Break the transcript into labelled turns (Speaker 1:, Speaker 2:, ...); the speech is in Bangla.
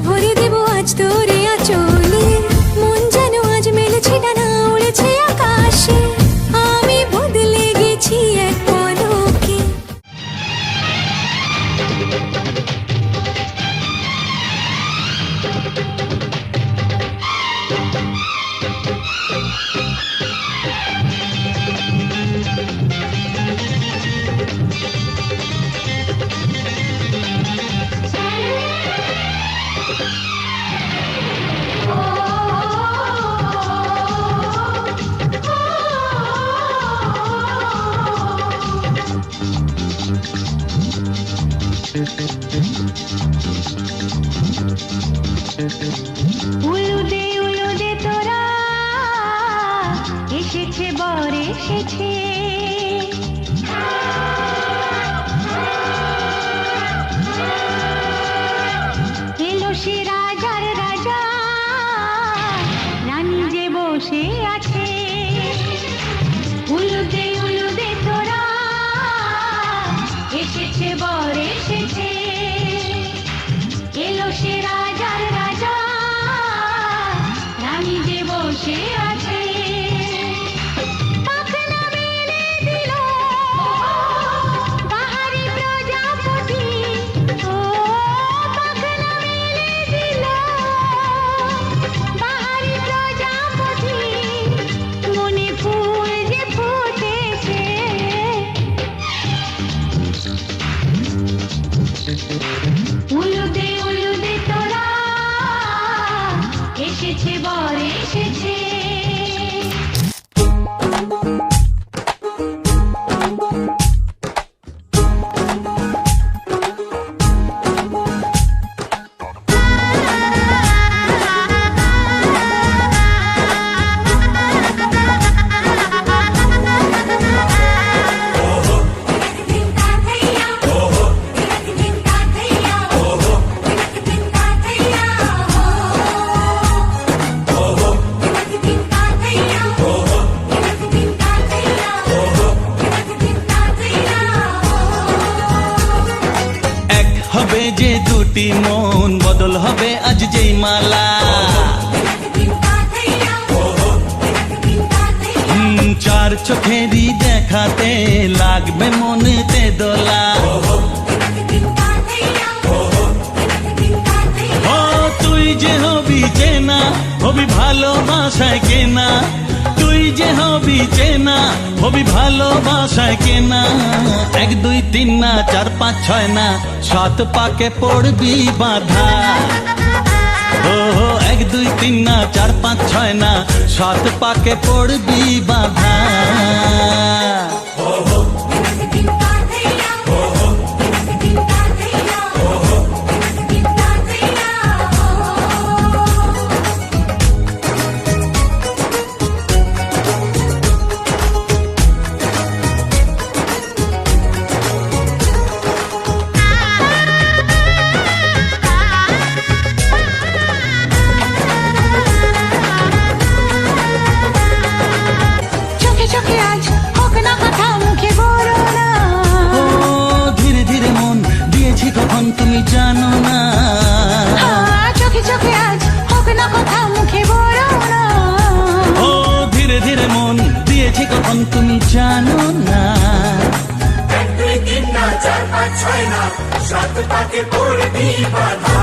Speaker 1: ভরে দেব আজ তোরে আঁচলে, মন যেন আজ মেলেছে ডানা উড়েছে আকাশে, আমি বদলে গেছি এক পলকে।
Speaker 2: উলুদে তোরা এসেছে বর এসেছে, এলো সে রাজার রাজা, রানী যে বসে আছে। উলুদে তোরা এসেছে বর এসেছে, এলো সে রাজার রাজা, রানী যে বসে আছে। পাখনা মেলে দিল বাহারি প্রজাপতি, ও পাখনা মেলে দিল বাহারি প্রজাপতি, মনে ফুল যে ফুটেছে। উলুদে তোরা এসেছে বর এসেছে।
Speaker 3: হবে যে দুটি মন, বদল হবে আজ যেই মালা। চার চোখেরই দেখাতে লাগবে মনেতে দোলা। ও তুই যে হবি চেনা, হবি ভালোবাসায় কেনা, তুই যে হবি চেনা, হবি ভালোবাসায় কেনা। 1 2 3 না 4 5 6 না 7 পাকে পড়বি বাধা। ও 1 2 3 না 4 5 6 না 7 পাকে পড়বি বাধা। তুমি জানো না,
Speaker 2: চোখে চোখে আজ হোক না কথা মুখে বলো না।
Speaker 3: ও ধীরে ধীরে মন দিয়েছি কখন তুমি জানো না।
Speaker 4: 1 2 3 না 4 5 6 না 7 পাকে পড়বি বাধা।